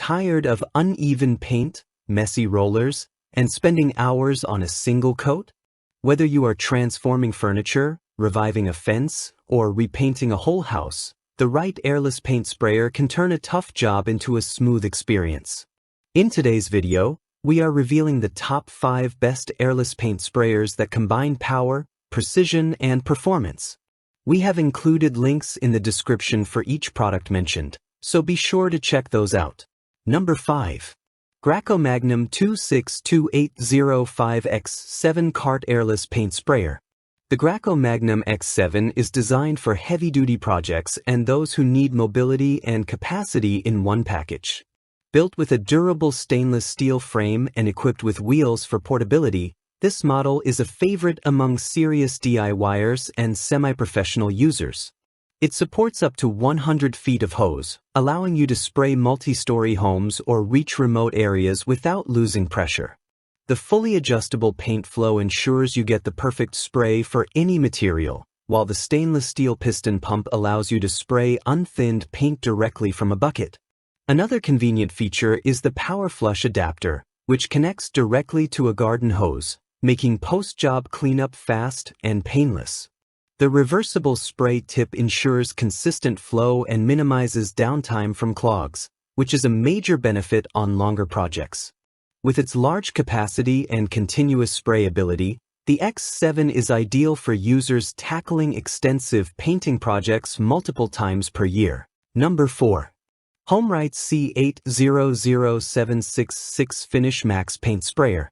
tired of uneven paint, messy rollers, and spending hours on a single coat? Whether you are transforming furniture, reviving a fence, or repainting a whole house, the right airless paint sprayer can turn a tough job into a smooth experience. In today's video, we are revealing the top 5 best airless paint sprayers that combine power, precision, and performance. We have included links in the description for each product mentioned, so be sure to check those out. Number 5. Graco Magnum X766 Cart Airless Paint Sprayer. The Graco Magnum X7 is designed for heavy-duty projects and those who need mobility and capacity in one package. Built with a durable stainless steel frame and equipped with wheels for portability, this model is a favorite among serious DIYers and semi-professional users. It supports up to 100 feet of hose, allowing you to spray multi-story homes or reach remote areas without losing pressure. The fully adjustable paint flow ensures you get the perfect spray for any material, while the stainless steel piston pump allows you to spray unthinned paint directly from a bucket. Another convenient feature is the power flush adapter, which connects directly to a garden hose, making post-job cleanup fast and painless. The reversible spray tip ensures consistent flow and minimizes downtime from clogs, which is a major benefit on longer projects. With its large capacity and continuous spray ability, the X7 is ideal for users tackling extensive painting projects multiple times per year. Number 4. Homeright C800766 Finish Max Paint Sprayer.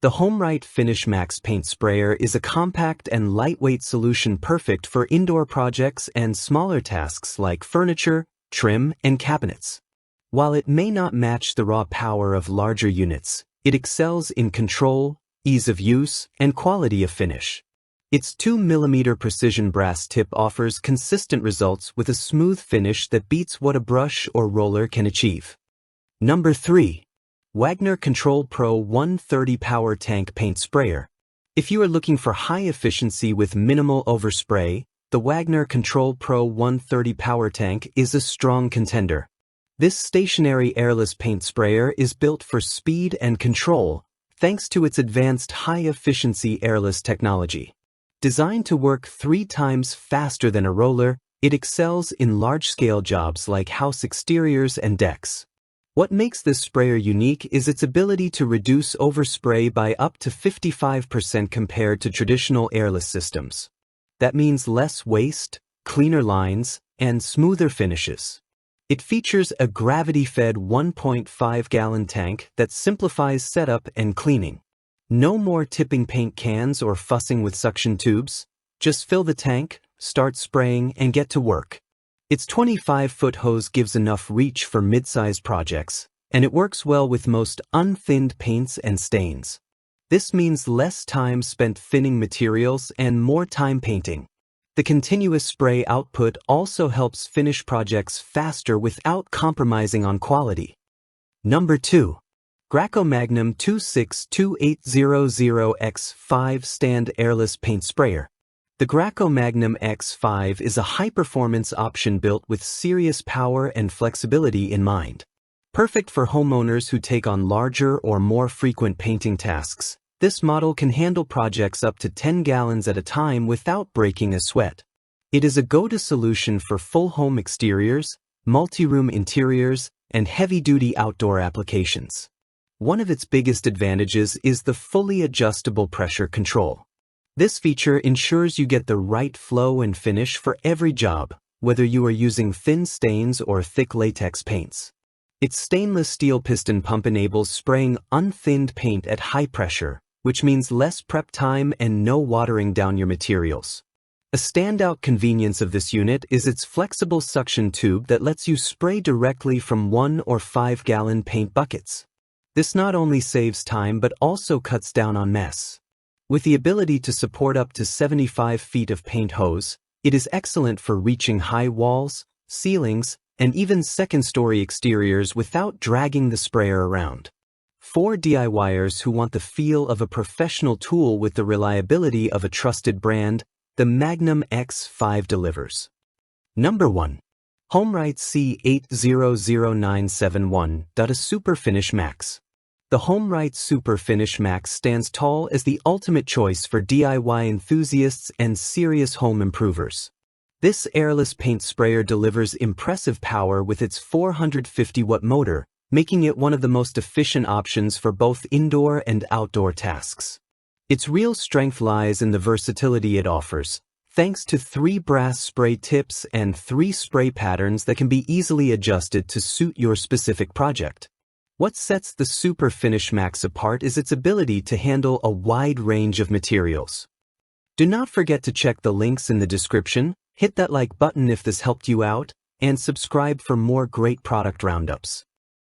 The Homeright Finish Max Paint Sprayer is a compact and lightweight solution perfect for indoor projects and smaller tasks like furniture, trim, and cabinets. While it may not match the raw power of larger units, it excels in control, ease of use, and quality of finish. Its 2mm precision brass tip offers consistent results with a smooth finish that beats what a brush or roller can achieve. Number 3. Wagner Control Pro 130 Power Tank Paint Sprayer. If you are looking for high efficiency with minimal overspray, the Wagner Control Pro 130 Power Tank is a strong contender. This stationary airless paint sprayer is built for speed and control, thanks to its advanced high-efficiency airless technology. Designed to work 3 times faster than a roller, it excels in large-scale jobs like house exteriors and decks. What makes this sprayer unique is its ability to reduce overspray by up to 55% compared to traditional airless systems. That means less waste, cleaner lines, and smoother finishes. It features a gravity-fed 1.5-gallon tank that simplifies setup and cleaning. No more tipping paint cans or fussing with suction tubes. Just fill the tank, start spraying, and get to work. Its 25-foot hose gives enough reach for mid-sized projects, and it works well with most unthinned paints and stains. This means less time spent thinning materials and more time painting. The continuous spray output also helps finish projects faster without compromising on quality. Number 2. Graco Magnum 26280X5 Stand Airless Paint Sprayer. The Graco Magnum X7 is a high-performance option built with serious power and flexibility in mind. Perfect for homeowners who take on larger or more frequent painting tasks, this model can handle projects up to 10 gallons at a time without breaking a sweat. It is a go-to solution for full home exteriors, multi-room interiors, and heavy-duty outdoor applications. One of its biggest advantages is the fully adjustable pressure control. This feature ensures you get the right flow and finish for every job, whether you are using thin stains or thick latex paints. Its stainless steel piston pump enables spraying unthinned paint at high pressure, which means less prep time and no watering down your materials. A standout convenience of this unit is its flexible suction tube that lets you spray directly from 1 or 5-gallon paint buckets. This not only saves time but also cuts down on mess. With the ability to support up to 75 feet of paint hose, it is excellent for reaching high walls, ceilings, and even second-story exteriors without dragging the sprayer around. For DIYers who want the feel of a professional tool with the reliability of a trusted brand, the Magnum X7 delivers. Number 1. Homeright C800971. A Super Finish Max. The Homeright Super Finish Max stands tall as the ultimate choice for DIY enthusiasts and serious home improvers. This airless paint sprayer delivers impressive power with its 450-watt motor, making it one of the most efficient options for both indoor and outdoor tasks. Its real strength lies in the versatility it offers, thanks to 3 brass spray tips and 3 spray patterns that can be easily adjusted to suit your specific project. What sets the Super Finish Max apart is its ability to handle a wide range of materials. Do not forget to check the links in the description, hit that like button if this helped you out, and subscribe for more great product roundups.